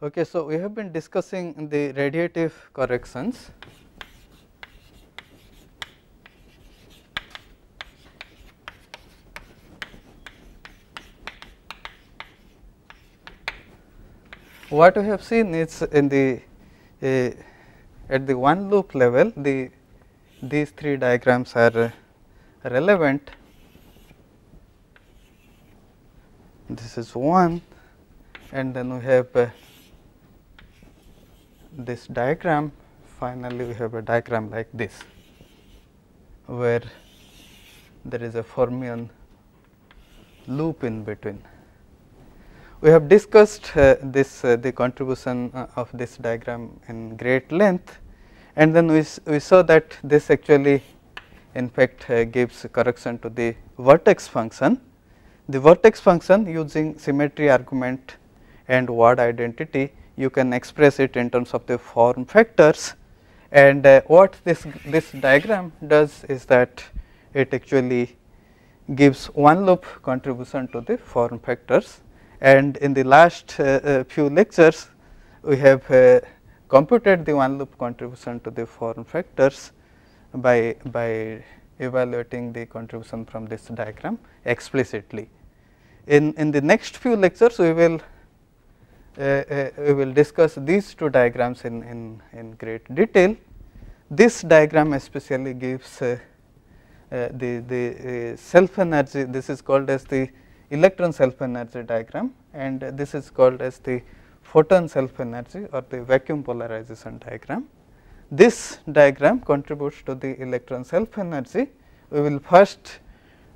Okay, so we have been discussing the radiative corrections. What we have seen is in the at the one loop level, these three diagrams are relevant. This is one, and then we have this diagram. Finally, we have a diagram like this, where there is a fermion loop in between. We have discussed the contribution of this diagram in great length, and then we saw that this actually in fact gives correction to the vertex function. The vertex function, using symmetry argument and word identity, you can express it in terms of the form factors, and what this diagram does is that it actually gives one loop contribution to the form factors. And in the last few lectures, we have computed the one loop contribution to the form factors by evaluating the contribution from this diagram explicitly. In the next few lectures, we will discuss these two diagrams in great detail. This diagram especially gives the self energy. This is called as the electron self energy diagram, and this is called as the photon self energy or the vacuum polarization diagram. This diagram contributes to the electron self energy. We will first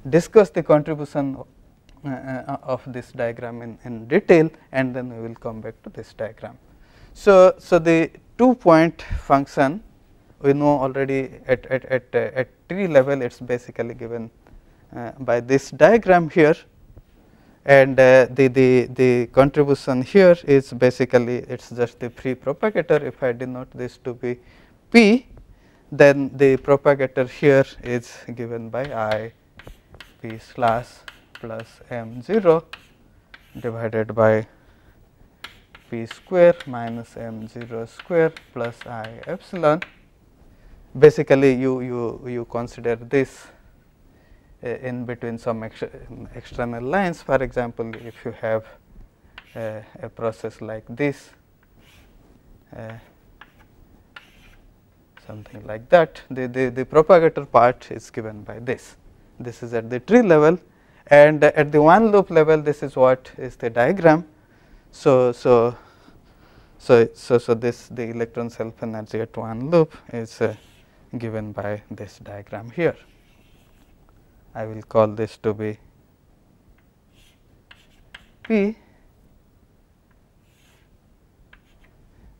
discuss the contribution of this diagram in detail, and then we will come back to this diagram. So the 2-point function we know already at tree level, it is basically given by this diagram here, and the contribution here is basically it is just the free propagator. If I denote this to be P, then the propagator here is given by I P slash plus m 0 divided by P square minus m 0 square plus I epsilon. Basically, you consider this in between some external lines. For example, if you have a process like this, something like that, the propagator part is given by this. This is at the tree level, and at the one loop level, this is what is the diagram. So this the electron self energy at one loop is given by this diagram here. I will call this to be P,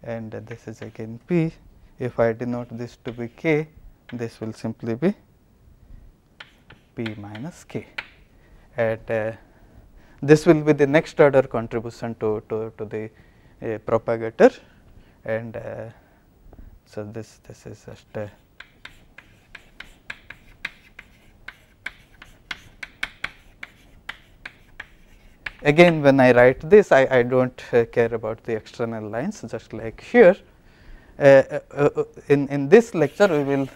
and this is again P. If I denote this to be K, this will simply be P minus K, and this will be the next order contribution to the propagator, and so this is just again, when I write this, I do not care about the external lines, just like here. In this lecture, we will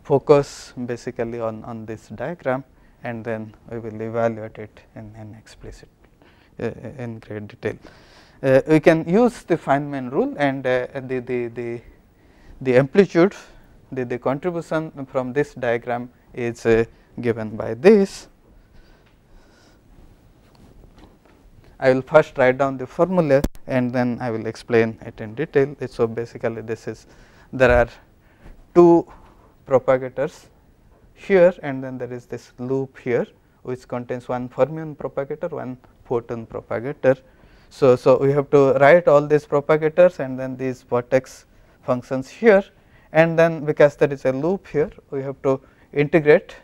focus basically on this diagram, and then we will evaluate it in explicit in great detail. We can use the Feynman rule, and the amplitude, the contribution from this diagram is given by this. I will first write down the formula, and then I will explain it in detail. So basically, this is there are two propagators here, and then there is this loop here, which contains one fermion propagator, one photon propagator. So we have to write all these propagators and then these vertex functions here, and then because there is a loop here, we have to integrate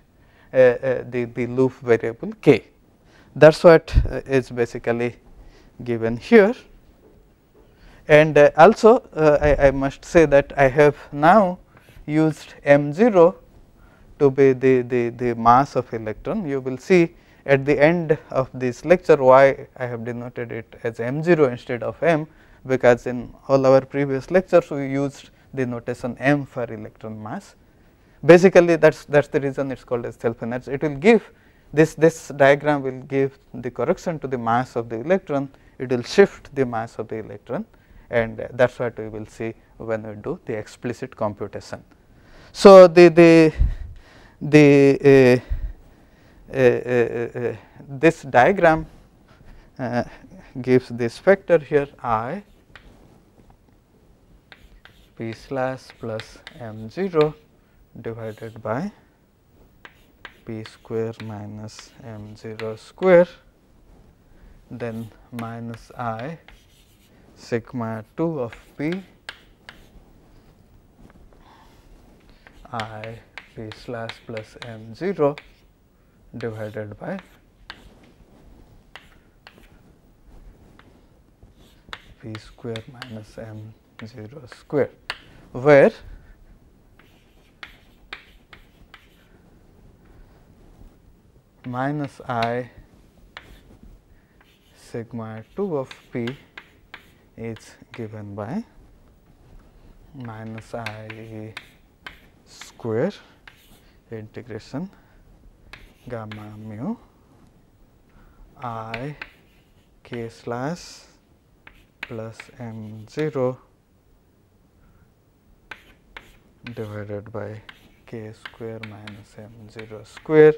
the loop variable k. That is what is basically given here. And also I must say that I have now used m 0 to be the mass of electron. You will see at the end of this lecture why I have denoted it as m 0 instead of m, because in all our previous lectures we used the notation m for electron mass. Basically, that's the reason it's called as self energy. It will give this diagram will give the correction to the mass of the electron. It will shift the mass of the electron, and that's what we will see when we do the explicit computation. So this diagram gives this vector here I p slash plus m 0 divided by p square minus m 0 square, then minus I sigma 2 of p I p slash plus m 0 divided by p square minus m 0 square, where minus I sigma 2 of p is given by minus I square integration gamma mu I k slash plus m 0 divided by k square minus m 0 square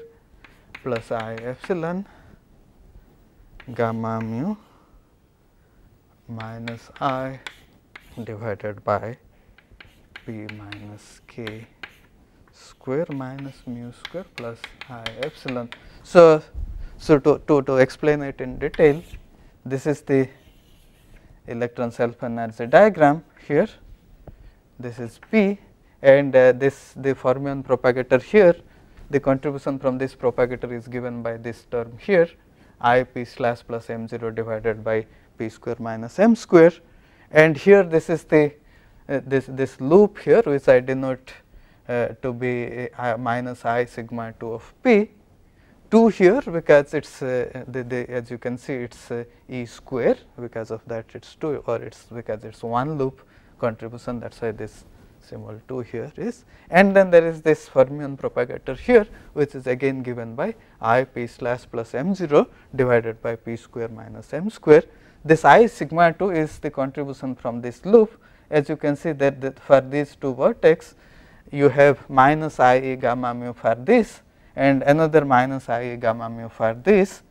plus I epsilon gamma mu minus I divided by p minus k square minus mu square plus I epsilon. So to explain it in detail, this is the electron self-energy diagram here. This is P, and this the fermion propagator here. The contribution from this propagator is given by this term here, I p slash plus m 0 divided by p square minus m square, and here this is the this loop here, which I denote to be minus I sigma 2 of p. 2 here because it's as you can see it's e square, because of that it's 2, or it's because it's one loop contribution, that's why this symbol 2 here is. And then there is this fermion propagator here, which is again given by I p slash plus m 0 divided by p square minus m square. This I sigma 2 is the contribution from this loop. As you can see that for these two vertex you have minus I e gamma mu for this and another minus I e gamma mu for this.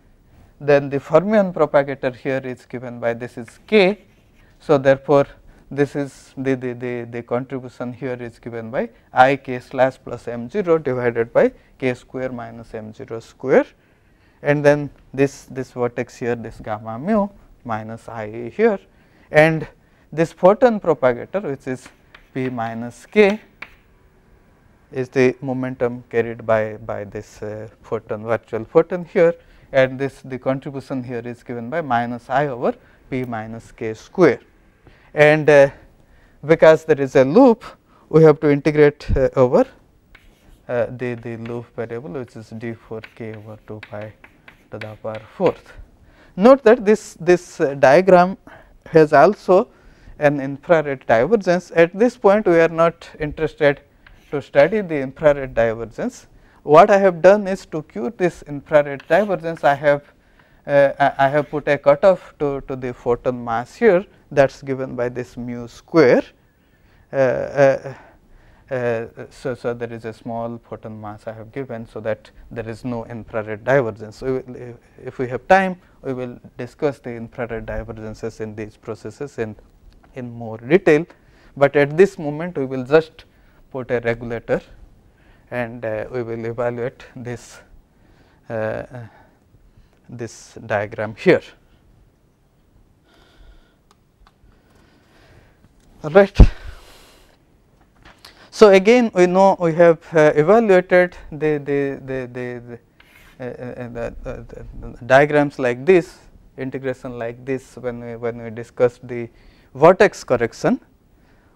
Then the fermion propagator here is given by this is k. So therefore this is the contribution here is given by I k slash plus m 0 divided by k square minus m 0 square, and then this vertex here, this gamma mu minus I e here, and this photon propagator, which is p minus k, is the momentum carried by this photon, virtual photon here, and this the contribution here is given by minus I over p minus k square. And because there is a loop, we have to integrate over the loop variable, which is d 4 k over 2 pi to the power 4th. Note that this diagram has also an infrared divergence. At this point we are not interested to study the infrared divergence. What I have done is to cure this infrared divergence, I have put a cutoff to the photon mass here, that is given by this mu square. So there is a small photon mass I have given, so that there is no infrared divergence. So if we have time, we will discuss the infrared divergences in these processes in more detail, but at this moment we will just put a regulator and we will evaluate this this diagram here. Right. So again we know we have evaluated the diagrams like this, integration like this when we discussed the vortex correction.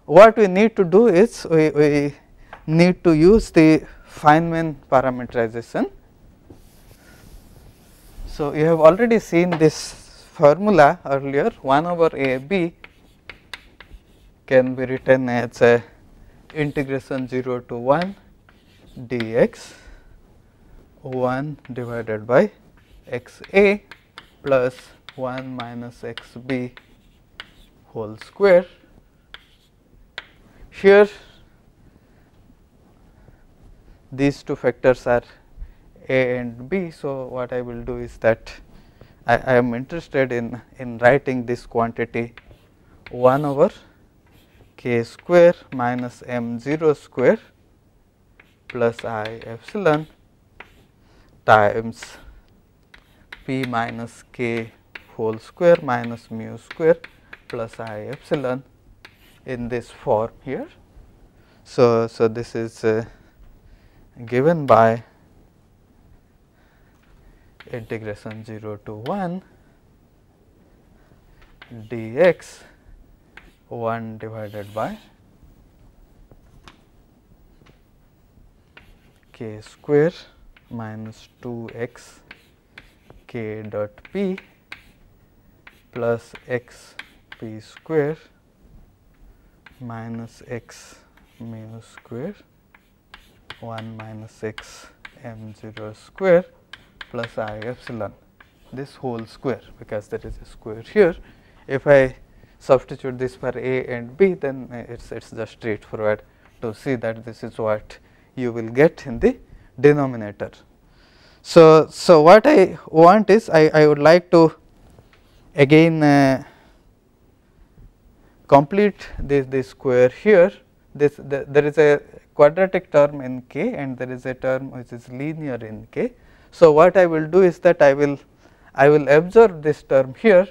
What we need to do is we need to use the Feynman parameterization. So you have already seen this formula earlier, 1 over a b can be written as a integration 0 to 1 dx 1 divided by x a plus 1 minus x b whole square. Here these two factors are a and b. So, what I will do is that I am interested in writing this quantity 1 over k square minus m 0 square plus I epsilon times p minus k whole square minus mu square plus I epsilon in this form here. So, this is given by integration 0 to 1 dx 1 divided by k square minus 2 x k dot p plus x p square minus x mu square 1 minus x m 0 square plus I epsilon this whole square, because there is a square here. If I substitute this for a and b, then it is just straightforward to see that this is what you will get in the denominator. So, what I want is I would like to again complete this square here. There is a quadratic term in k and there is a term which is linear in k. So, what I will do is that I will observe this term here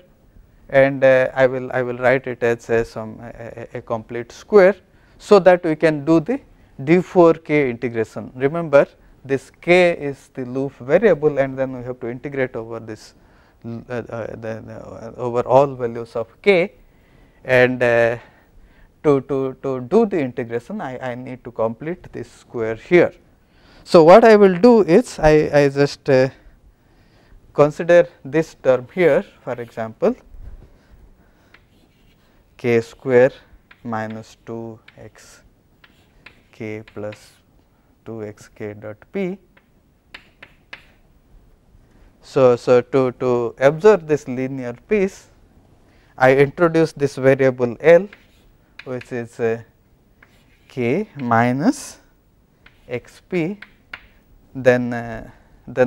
and I will write it as a complete square, so that we can do the d4k integration. Remember, this k is the loop variable and then we have to integrate over this over all values of k, and to do the integration I need to complete this square here. So, what I will do is I just consider this term here, for example, k square minus 2 x k plus 2 x k dot p. So, to observe this linear piece, I introduce this variable L, which is k minus x p. Then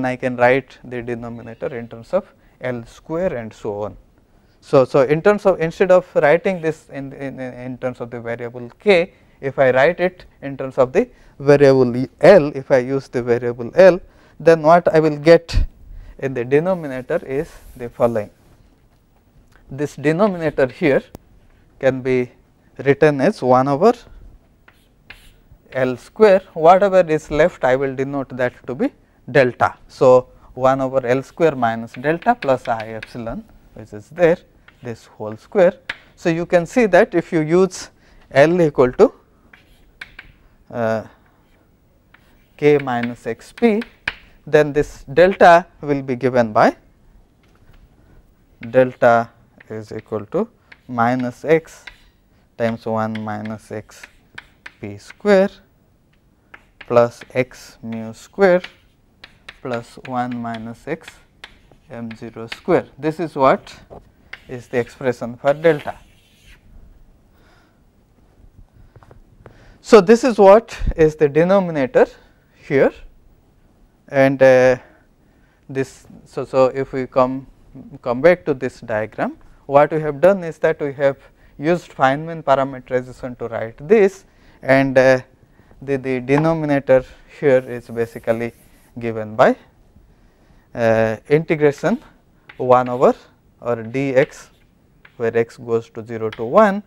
I can write the denominator in terms of L square and so on. So, in terms of, instead of writing this in terms of the variable k, if I write it in terms of the variable L, if I use the variable L, then what I will get in the denominator is the following. This denominator here can be written as 1 over L square. Whatever is left, I will denote that to be delta. So, 1 over L square minus delta plus I epsilon, which is there, this whole square. So, you can see that if you use L equal to k minus x p, then this delta will be given by delta is equal to minus x times 1 minus x p square plus x mu square plus 1 minus x m 0 square. This is what is the expression for delta. So, this is what is the denominator here, and this. So, if we come back to this diagram, what we have done is that we have used Feynman parameterization to write this, and the denominator here is basically given by integration 1 over or dx, where x goes to 0 to 1,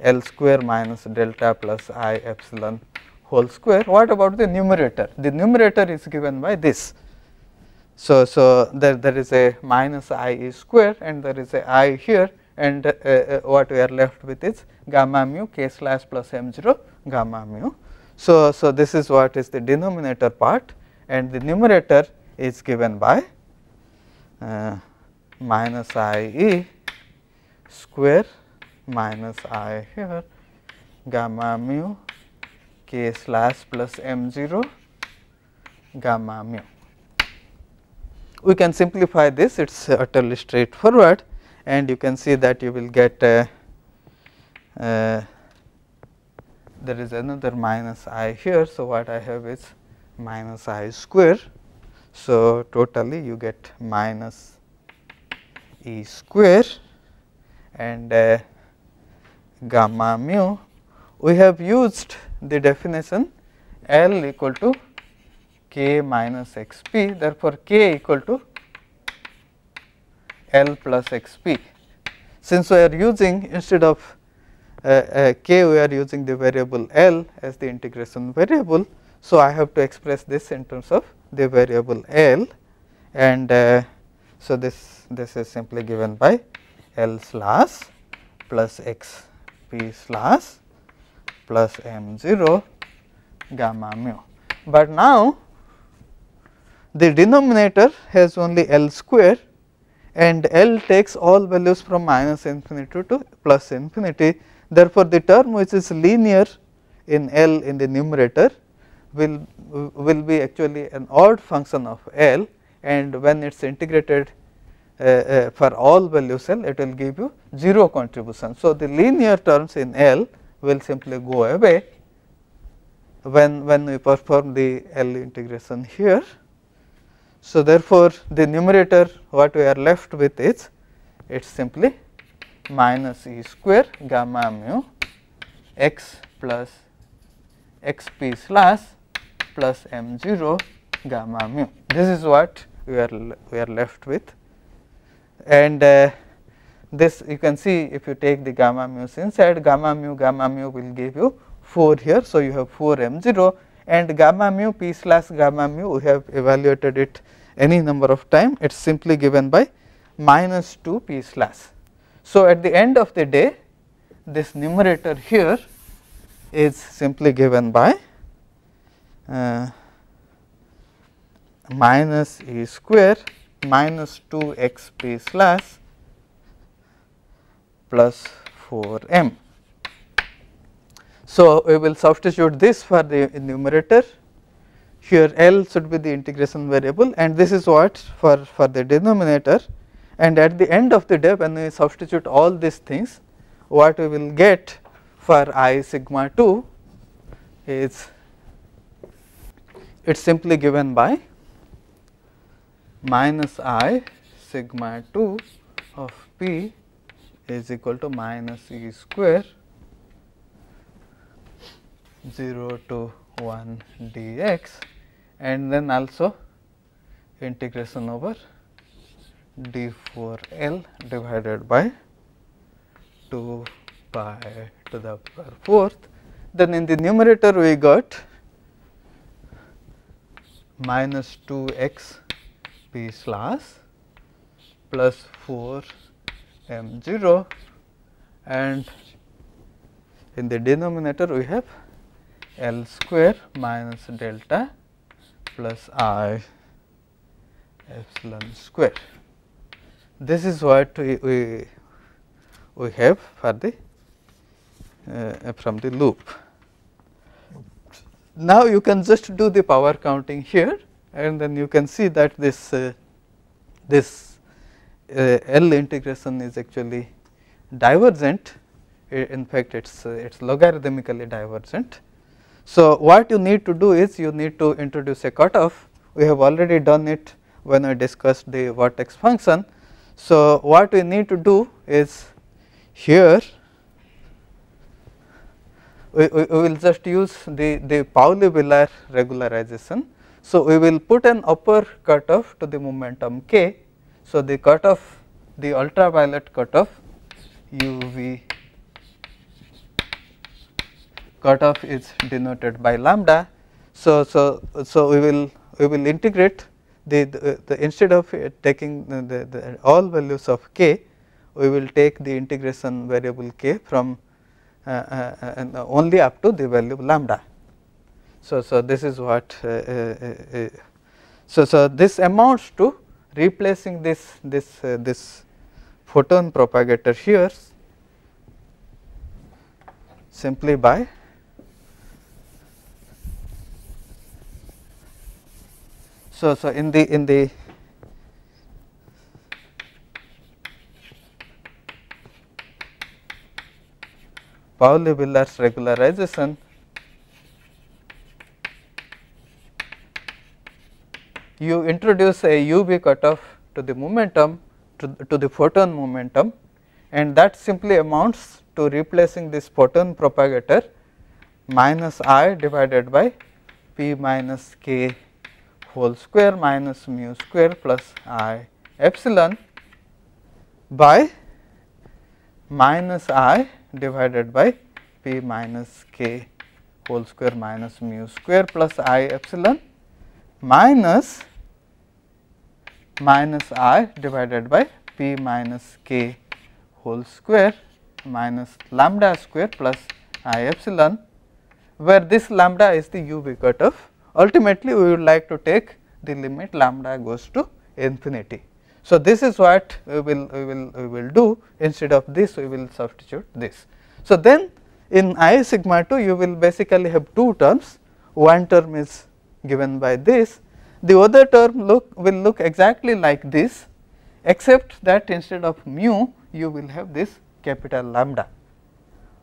L square minus delta plus I epsilon whole square. What about the numerator? The numerator is given by this. So, there is a minus I e square and there is a I here, and what we are left with is gamma mu k slash plus m 0 gamma mu. So, this is what is the denominator part, and the numerator is given by minus I e square minus I here gamma mu k slash plus m0 gamma mu. We can simplify this, it is utterly straightforward, and you can see that you will get there is another minus I here. So, what I have is minus I square. So, totally you get minus E square and gamma mu. We have used the definition L equal to k minus x p, therefore, k equal to L plus x p. Since we are using instead of k, we are using the variable L as the integration variable. So, I have to express this in terms of the variable L, and so this is simply given by L slash plus x p slash plus m 0 gamma mu. But now, the denominator has only L square, and L takes all values from minus infinity to plus infinity. Therefore, the term which is linear in L in the numerator will be actually an odd function of L, and when it is integrated for all values L, it will give you 0 contribution. So, the linear terms in L will simply go away when we perform the L integration here. So, therefore, the numerator what we are left with is it is simply minus E square gamma mu x plus x p slash plus m 0 gamma mu. This is what we are left with, and this you can see if you take the gamma mu's inside, gamma mu will give you 4 here. So, you have 4 m 0, and gamma mu p slash gamma mu we have evaluated it any number of time, it is simply given by minus 2 p slash. So, at the end of the day, this numerator here is simply given by minus E square minus 2 x p slash plus 4 m. So, we will substitute this for the numerator. Here L should be the integration variable, and this is what for the denominator, and at the end of the day when we substitute all these things, what we will get for I sigma 2 is it is simply given by minus I sigma 2 of p is equal to minus E square 0 to 1 dx, and then also integration over d4 L divided by 2 pi to the power 4th. Then in the numerator we got minus 2 x p slash plus 4 m 0, and in the denominator we have L square minus delta plus I epsilon square. This is what we have for the from the loop. Now, you can just do the power counting here, and then you can see that this L integration is actually divergent. In fact, it is logarithmically divergent. So, what you need to do is you need to introduce a cutoff. We have already done it when we discussed the vertex function. So, what we need to do is here we will just use the Pauli-Villard regularization. So, we will put an upper cutoff to the momentum k. So, the cutoff, the ultraviolet cutoff UV cutoff is denoted by lambda. So, we will integrate the instead of taking the all values of k, we will take the integration variable k from only up to the value lambda. So, this is what so this amounts to replacing this photon propagator here. simply by so in the Pauli-Villard's regularization, you introduce a UV cutoff to the momentum to the photon momentum, and that simply amounts to replacing this photon propagator minus I divided by p minus k whole square minus mu square plus I epsilon by minus I divided by p minus k whole square minus mu square plus I epsilon minus I divided by p minus k whole square minus lambda square plus I epsilon, where this lambda is the UV cutoff. Ultimately, we would like to take the limit lambda goes to infinity. So, this is what we will do. Instead of this, we will substitute this. So, then in I sigma 2, you will basically have two terms. One term is given by this, the other term will look exactly like this, except that instead of mu, you will have this capital lambda.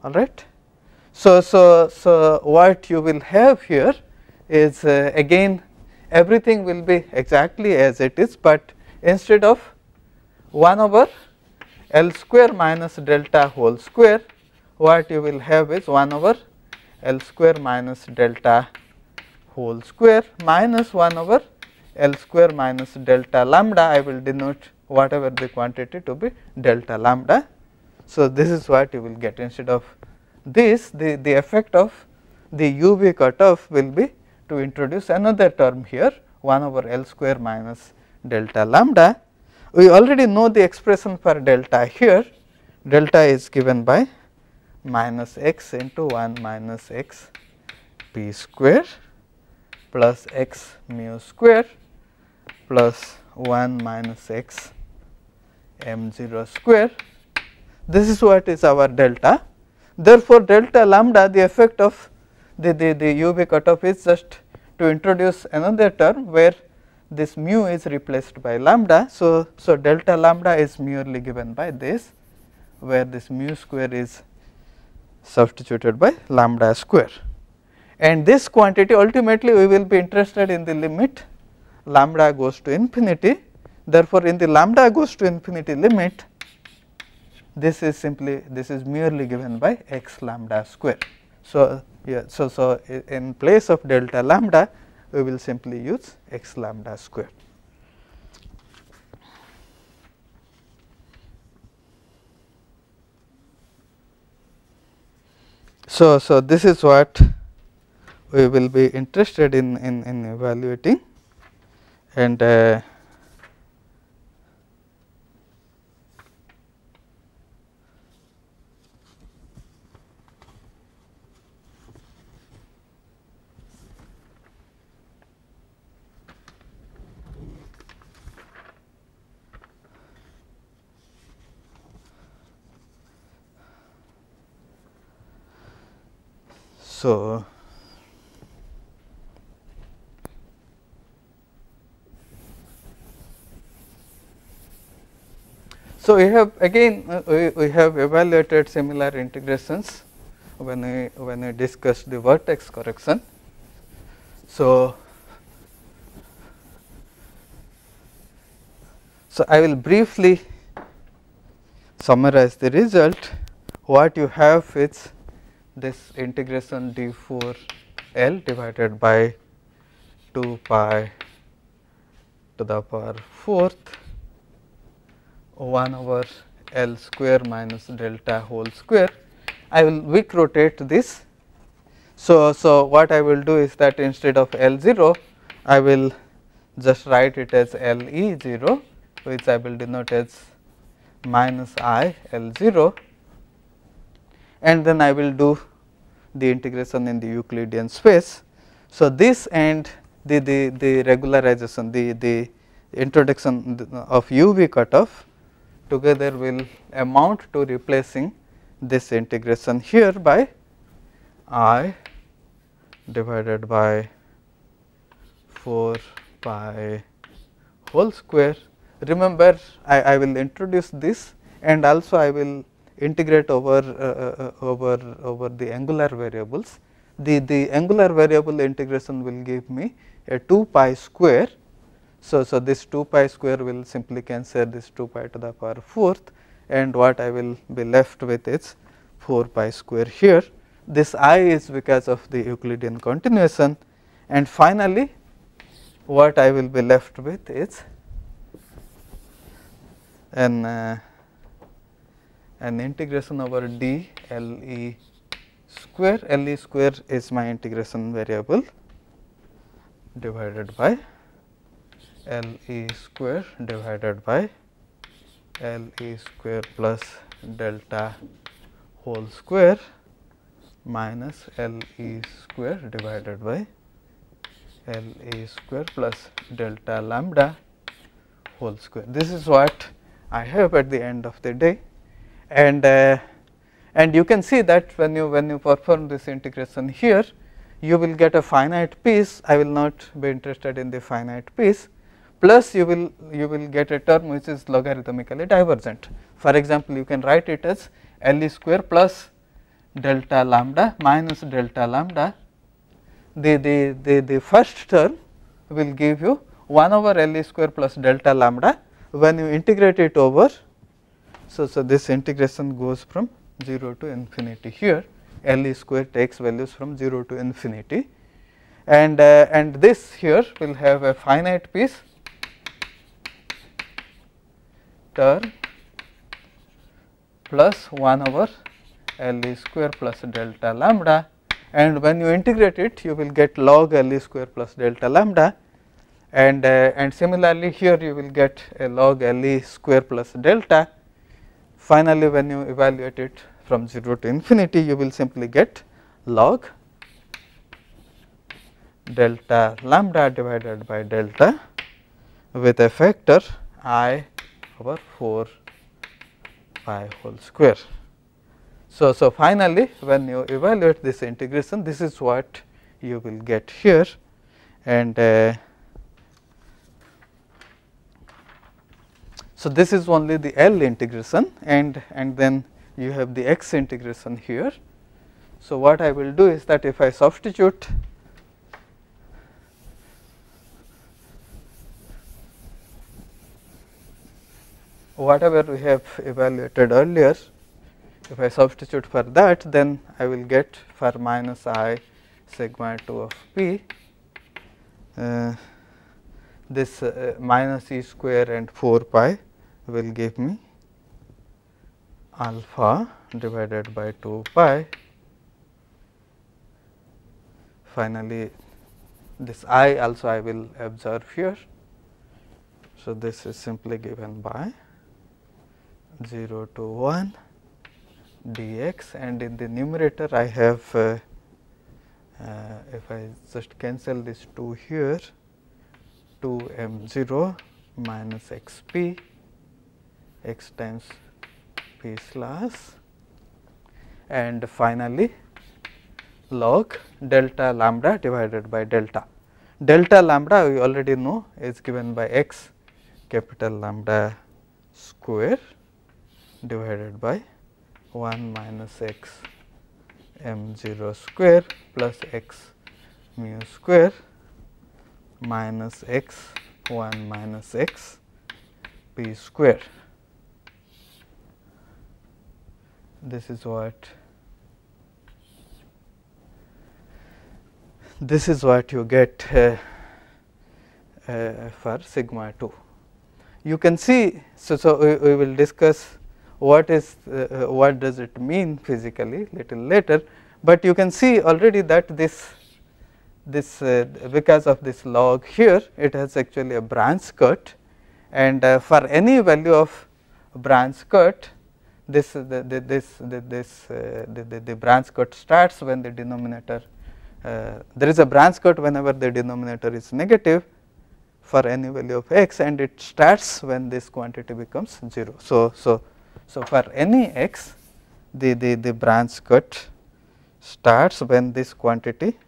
All right. So what you will have here is again everything will be exactly as it is, but instead of 1 over L square minus delta whole square, what you will have is 1 over L square minus delta whole square minus 1 over L square minus delta lambda. I will denote whatever the quantity to be delta lambda. So, this is what you will get. Instead of this, the effect of the UV cutoff will be to introduce another term here 1 over L square minus delta lambda. We already know the expression for delta here. Delta is given by minus x into 1 minus x p square plus x mu square plus 1 minus x m 0 square. This is what is our delta. Therefore, delta lambda, the effect of the UV cutoff is just to introduce another term where this mu is replaced by lambda. So, delta lambda is merely given by this, where this mu square is substituted by lambda square, and this quantity ultimately we will be interested in the limit lambda goes to infinity. Therefore, in the lambda goes to infinity limit, this is merely given by x lambda square. So, so in place of delta lambda, we will simply use x lambda square. So, this is what we will be interested in evaluating, and so we have again we have evaluated similar integrations when we discussed the vertex correction. So, I will briefly summarize the result. What you have is this integration d4 L divided by 2 pi to the power 4th 1 over L square minus delta whole square. I will weak rotate this. So, what I will do is that instead of L 0, I will just write it as L E 0, which I will denote as minus I L 0, and then I will do the integration in the Euclidean space. So, this and the regularization, the introduction of UV cutoff together will amount to replacing this integration here by I divided by 4 pi whole square. Remember, I will introduce this, and also I will integrate over the angular variables. The angular variable integration will give me a 2 pi square. So this 2 pi square will simply cancel this 2 pi to the power 4th, and what I will be left with is 4 pi square here. This I is because of the Euclidean continuation, and finally, what I will be left with is an integration over d L e square. L e square is my integration variable divided by L e square divided by L e square plus delta whole square minus L e square divided by L e square plus delta lambda whole square. This is what I have at the end of the day, and you can see that when you perform this integration here, you will get a finite piece. I will not be interested in the finite piece, plus you will get a term which is logarithmically divergent. For example, you can write it as L e square plus delta lambda minus delta lambda. The first term will give you 1 over L e square plus delta lambda. When you integrate it over, so this integration goes from 0 to infinity here. L e square takes values from 0 to infinity, and this here will have a finite piece term plus 1 over L e square plus delta lambda, and when you integrate it, you will get log L e square plus delta lambda, and similarly here you will get a log L e square plus delta. Finally, when you evaluate it from 0 to infinity, you will simply get log delta lambda divided by delta with a factor I over 4 pi whole square. So finally, when you evaluate this integration, this is what you will get here, and so this is only the L integration, and then you have the x integration here. So what I will do is that if I substitute whatever we have evaluated earlier, if I substitute for that, then I will get for minus I sigma 2 of p, this minus e square and 4 pi will give me alpha divided by 2 pi. Finally, this I also I will observe here. So this is simply given by 0 to 1 dx, and in the numerator I have if I just cancel this 2 here, 2 m 0 minus x p, x times p slash, and finally log delta lambda divided by delta. Delta lambda we already know is given by x capital lambda square divided by 1 minus x m 0 square plus x mu square minus x 1 minus x p square. This is what you get for sigma 2. You can see, so we will discuss what does it mean physically little later, but you can see already that this because of this log here, it has actually a branch cut, and for any value of branch cut, the branch cut starts when the denominator there is a branch cut whenever the denominator is negative for any value of x, and it starts when this quantity becomes 0. So for any x, the branch cut starts when this quantity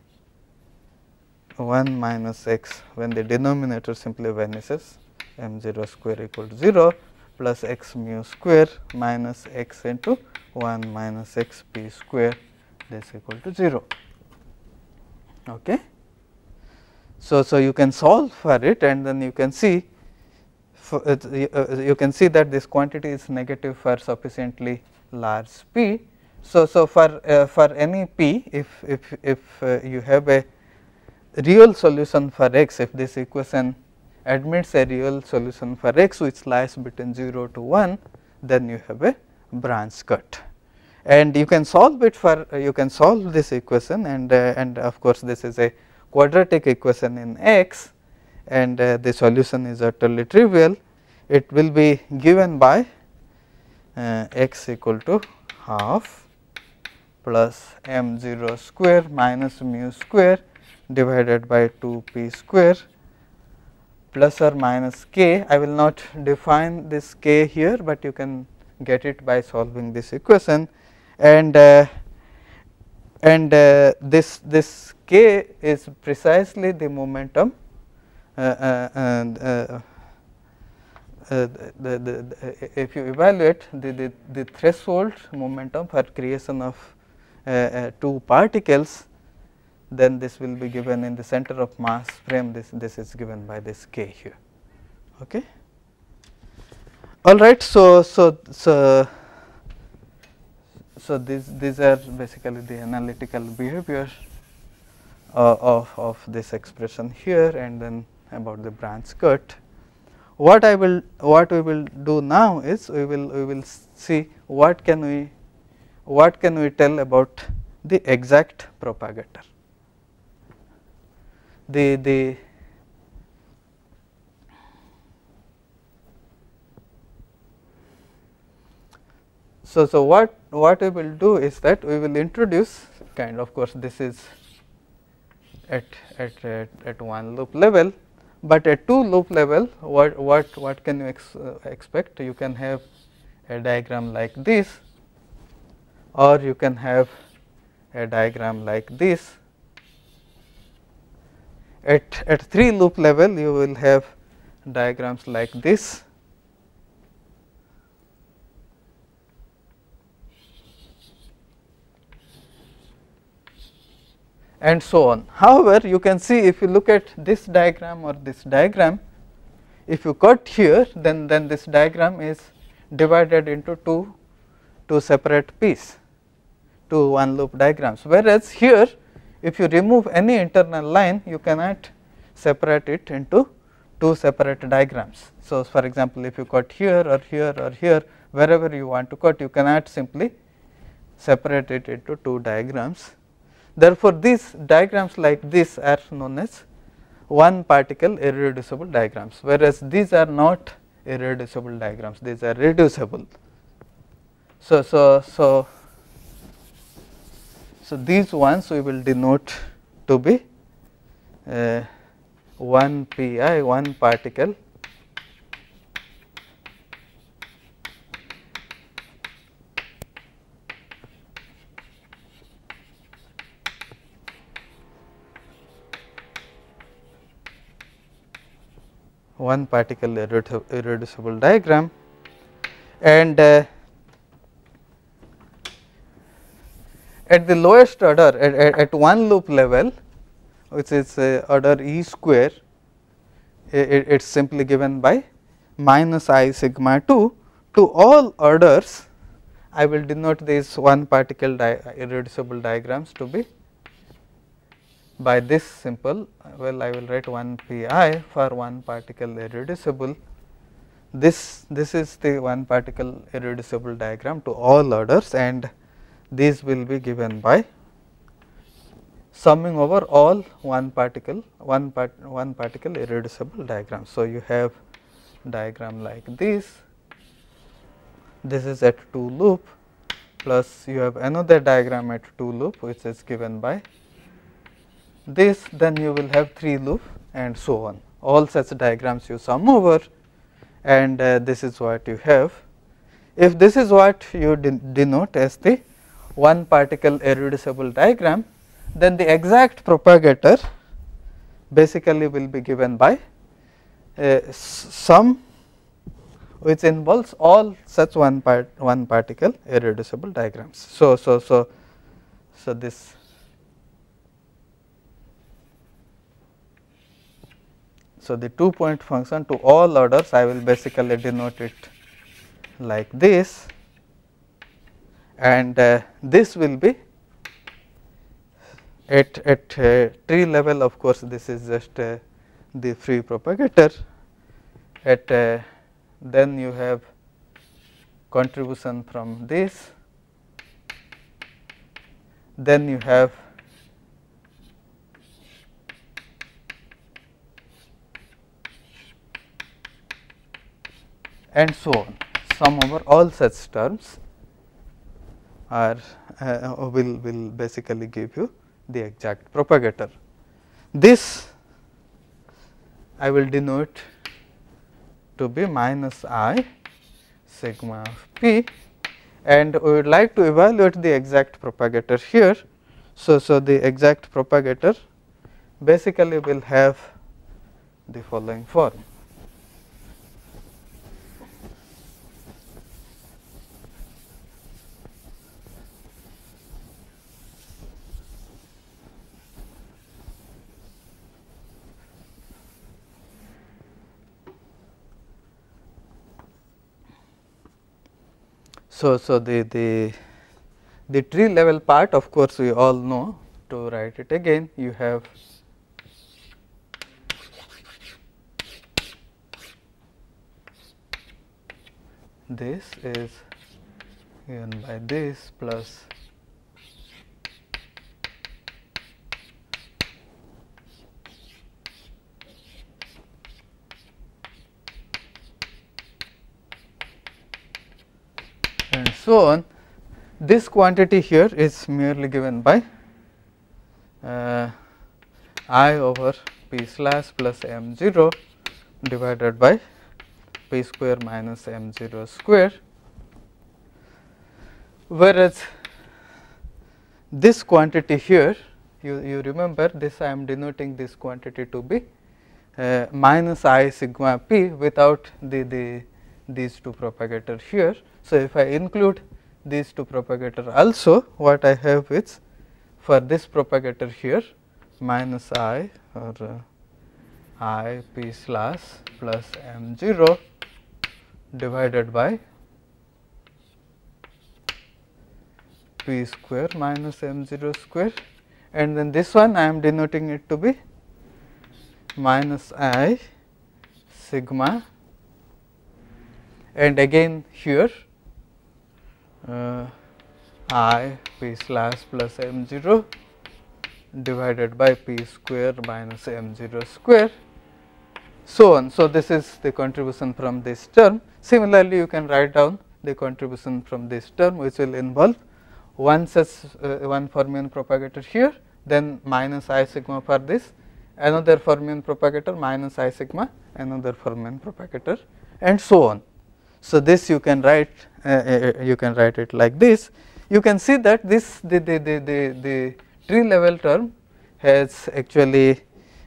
1 minus x, when the denominator simply vanishes, m 0 square equal to 0 plus x mu square minus x into 1 minus x p square, this equal to 0. Okay. So, you can solve for it, and then you can see you can see that this quantity is negative for sufficiently large p. So, for any p, if you have a real solution for x, if this equation admits a real solution for x which lies between 0 to 1, then you have a branch cut. And you can solve it for you can solve this equation, and of course, this is a quadratic equation in x, and the solution is utterly trivial. It will be given by x equal to half plus m 0 square minus mu square divided by 2 p square plus or minus k. I will not define this k here, but you can get it by solving this equation, and this k is precisely the momentum if you evaluate the threshold momentum for creation of two particles, then this will be given in the center of mass frame. This is given by this k here. Okay. All right. So these are basically the analytical behavior of this expression here, and then about the branch cut. What we will do now is we will see what can we tell about the exact propagator. So what we will do is that we will introduce of course, this is at one loop level, but at two loop level what can you expect? You can have a diagram like this, or you can have a diagram like this. At three loop level you will have diagrams like this, and so on. However, you can see if you look at this diagram or this diagram, if you cut here, then this diagram is divided into two separate pieces, two one loop diagrams, whereas here if you remove any internal line, you cannot separate it into two separate diagrams. So, for example, if you cut here or here or here, wherever you want to cut, you cannot simply separate it into two diagrams. Therefore, these diagrams like this are known as one particle irreducible diagrams, whereas these are not irreducible diagrams, these are reducible. So these ones we will denote to be one pi, one particle irreducible diagram, and at the lowest order at one loop level, which is order E square, it is simply given by minus I sigma 2. To all orders, I will denote these one particle irreducible diagrams to be by this simple, well, I will write 1 pi for one particle irreducible. This is the one particle irreducible diagram to all orders, and these will be given by summing over all one particle irreducible diagrams. So, you have diagram like this is at 2 loop, plus you have another diagram at 2 loop which is given by this, then you will have 3 loop and so on. All such diagrams you sum over, and this is what you have. If this is what you denote as the one particle irreducible diagram, then the exact propagator basically will be given by a sum which involves all such one particle irreducible diagrams. So this the 2-point function to all orders, I will basically denote it like this, and this will be at tree level. Of course, this is just the free propagator. At then you have contribution from this, then you have and so on. Sum over all such terms are will basically give you the exact propagator. This I will denote to be minus I sigma of p, and we would like to evaluate the exact propagator here. So the exact propagator basically will have the following form. So the tree level part, of course, we all know. To write it again, you have this is given by this plus and so on. This quantity here is merely given by I over p slash plus m 0 divided by p square minus m 0 square, whereas this quantity here, you remember this, I am denoting this quantity to be minus I sigma p without these two propagator here. So, if I include these two propagator also, what I have is for this propagator here minus I or I p slash plus m 0 divided by p square minus m 0 square, and then this one I am denoting it to be minus I sigma, and again here I p slash plus m 0 divided by p square minus m 0 square, so on. So, this is the contribution from this term. Similarly, you can write down the contribution from this term, which will involve one such one fermion propagator here, then minus I sigma for this, another fermion propagator minus I sigma, another fermion propagator, and so on. So, this you can write it like this. You can see that this the tree level term has actually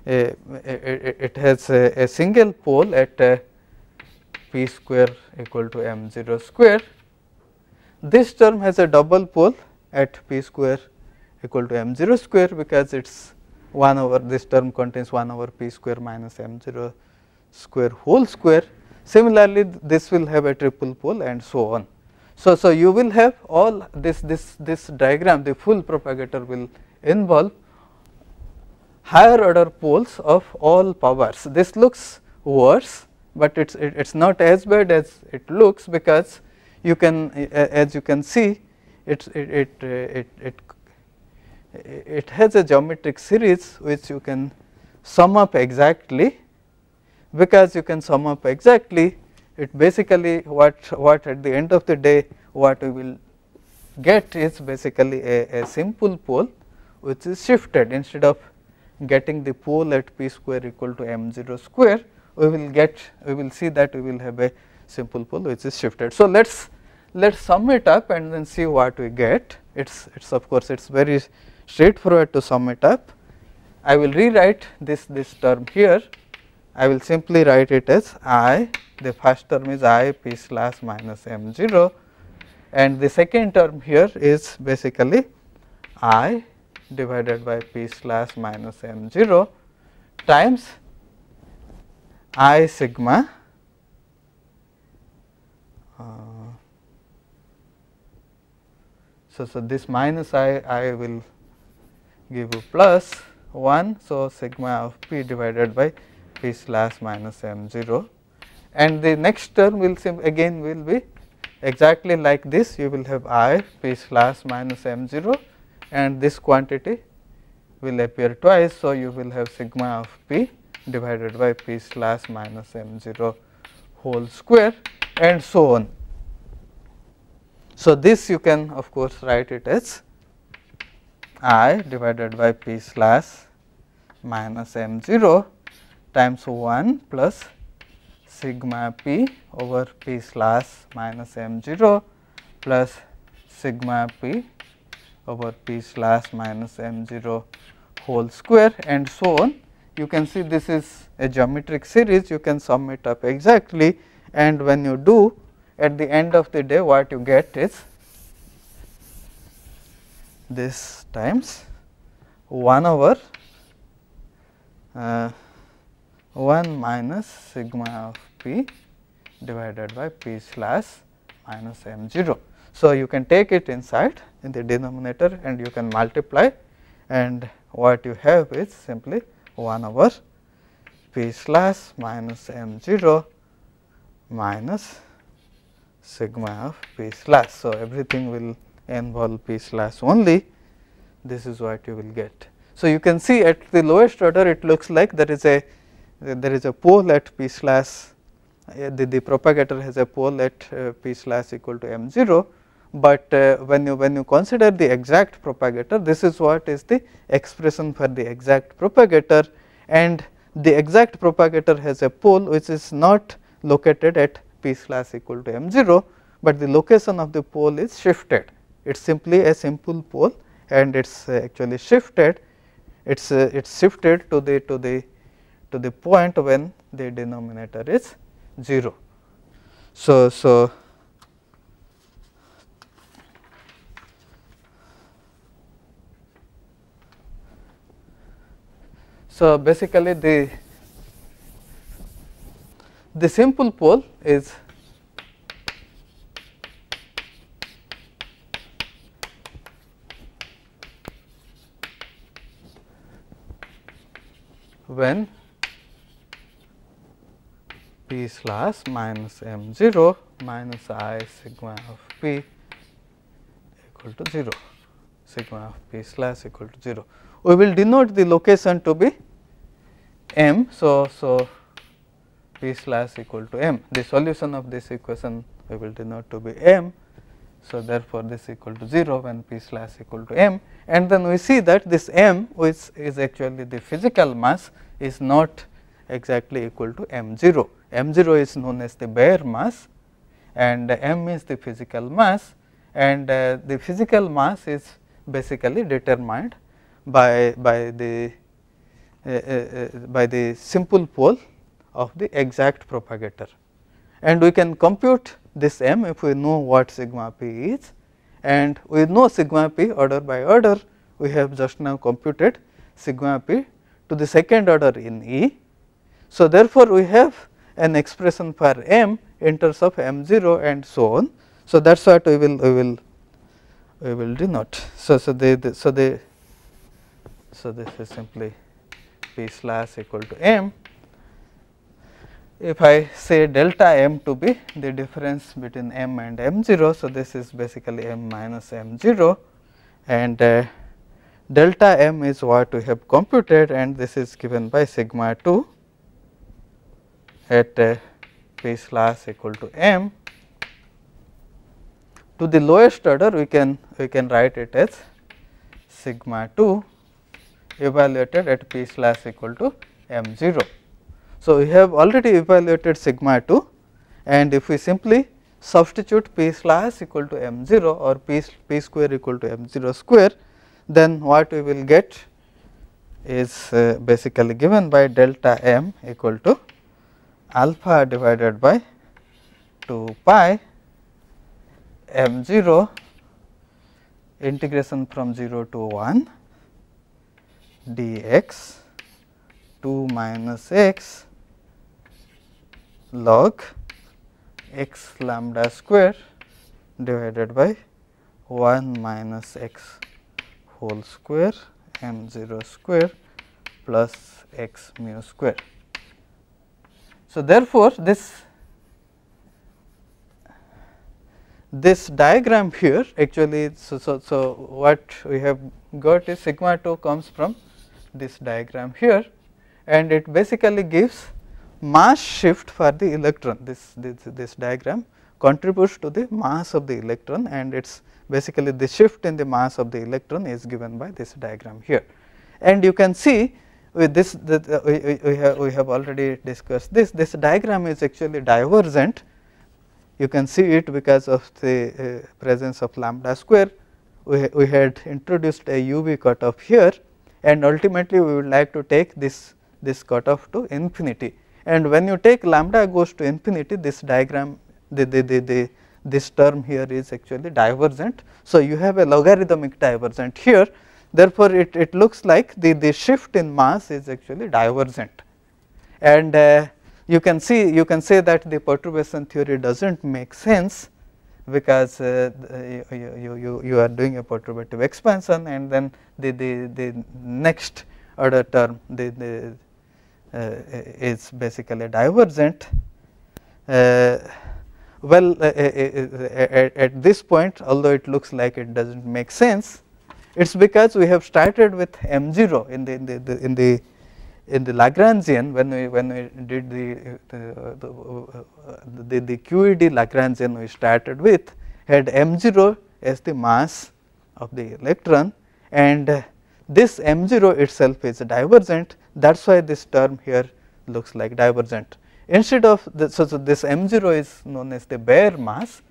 it has a single pole at p square equal to m 0 square. This term has a double pole at p square equal to m 0 square, because it is 1 over, this term contains 1 over p square minus m 0 square whole square. Similarly, this will have a triple pole and so on. So you will have all this diagram, the full propagator will involve higher order poles of all powers. This looks worse, but it's not as bad as it looks, because you can, as you can see, it has a geometric series which you can sum up exactly. Because you can sum up exactly, it basically what at the end of the day what we will get is basically a simple pole which is shifted. Instead of getting the pole at p square equal to m 0 square, we will see that we will have a simple pole which is shifted. So, let us let us sum it up and then see what we get. It's of course, it's very straightforward to sum it up. I will rewrite this term here. I will simply write it as I, the first term is I p slash minus m 0, and the second term here is basically I divided by p slash minus m 0 times I sigma so this minus I will give you plus 1. So, sigma of p divided by p slash minus m 0, and the next term will again will be exactly like this. You will have I p slash minus m 0, and this quantity will appear twice. So, you will have sigma of p divided by p slash minus m 0 whole square, and so on. So, this you can of course write it as I divided by p slash minus m 0 times 1 plus sigma p over p slash minus m 0 plus sigma p over p slash minus m 0 whole square, and so on. You can see this is a geometric series, you can sum it up exactly, and when you do, at the end of the day what you get is this times 1 over 1 minus sigma of p divided by p slash minus m 0. So, you can take it inside in the denominator and you can multiply, and what you have is simply 1 over p slash minus m 0 minus sigma of p slash. So, everything will involve p slash only. This is what you will get. So, you can see at the lowest order it looks like there is a pole at p slash, the propagator has a pole at p slash equal to m 0, but when you consider the exact propagator, this is what is the expression for the exact propagator, and the exact propagator has a pole which is not located at p slash equal to m 0, but the location of the pole is shifted. It is simply a simple pole and it is actually shifted. It's shifted to the point when the denominator is 0. So basically the simple pole is when p slash minus m 0 minus I sigma of p equal to 0, sigma of p slash equal to 0. We will denote the location to be m. So, p slash equal to m, the solution of this equation we will denote to be m. So, therefore, this equal to 0 when p slash equal to m, and then we see that this m, which is actually the physical mass, is not exactly equal to m 0. M 0 is known as the bare mass and m is the physical mass, and the physical mass is basically determined by the simple pole of the exact propagator, and we can compute this m if we know what sigma p is, and we know sigma p order by order. We have just now computed sigma p to the second order in E. So, therefore, we have an expression for m in terms of m 0 and so on. So, that is what we will denote. So, this is simply p slash equal to m. If I say delta m to be the difference between m and m 0, so this is basically m minus m 0, and delta m is what we have computed, and this is given by sigma 2 at p slash equal to m. To the lowest order we can write it as sigma 2 evaluated at p slash equal to m 0. So, we have already evaluated sigma 2, and if we simply substitute p slash equal to m 0 or p square equal to m 0 square, then what we will get is basically given by delta m equal to alpha divided by 2 pi m 0 integration from 0 to 1 dx 2 minus x log x lambda square divided by 1 minus x whole square m 0 square plus x mu square. So, therefore, this diagram here actually, so what we have got is sigma 2 comes from this diagram here, and it basically gives mass shift for the electron. This diagram contributes to the mass of the electron, and it's basically the shift in the mass of the electron is given by this diagram here. And you can see with this that we have already discussed this diagram is actually divergent. You can see it because of the presence of lambda square. We had introduced a UV cutoff here, and ultimately we would like to take this cutoff to infinity. And when you take lambda goes to infinity, this diagram this term here is actually divergent. So, you have a logarithmic divergent here. Therefore, it looks like the shift in mass is actually divergent, and you can say that the perturbation theory does not make sense, because you are doing a perturbative expansion, and then the next order term is basically divergent. Well, at this point, although it looks like it does not make sense, it is because we have started with m 0 in the Lagrangian. When we did the QED Lagrangian, we started with had m 0 as the mass of the electron, and this m 0 itself is divergent. That is why this term here looks like divergent. Instead of this, so this m 0 is known as the bare mass,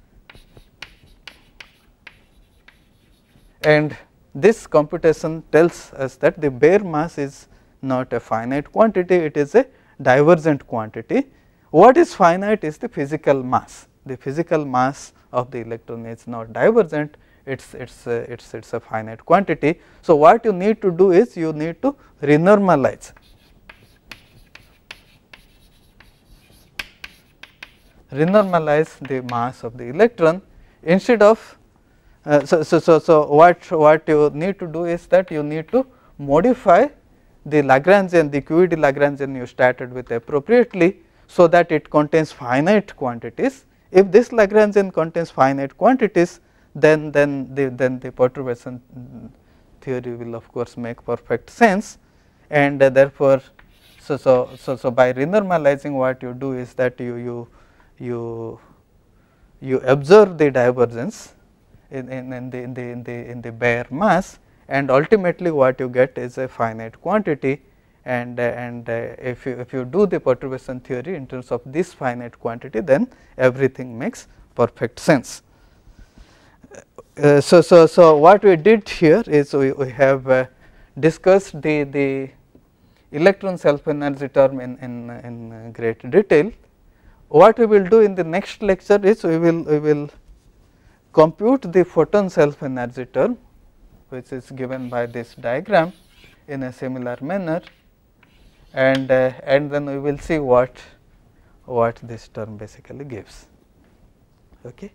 and this computation tells us that the bare mass is not a finite quantity, it is a divergent quantity. What is finite is the physical mass. The physical mass of the electron is not divergent, it's a finite quantity. So, what you need to do is you need to renormalize. Renormalize the mass of the electron instead of so what you need to do is that you need to modify the Lagrangian, the QED Lagrangian you started with appropriately, so that it contains finite quantities. If this Lagrangian contains finite quantities, then the perturbation theory will of course make perfect sense, and therefore, so by renormalizing, what you do is that you observe the divergence in the bare mass, and ultimately what you get is a finite quantity, and if you do the perturbation theory in terms of this finite quantity, then everything makes perfect sense. So what we did here is we have discussed the electron self energy term in great detail. What we will do in the next lecture is we will compute the photon self energy term, which is given by this diagram in a similar manner, and then we will see what this term basically gives. Okay.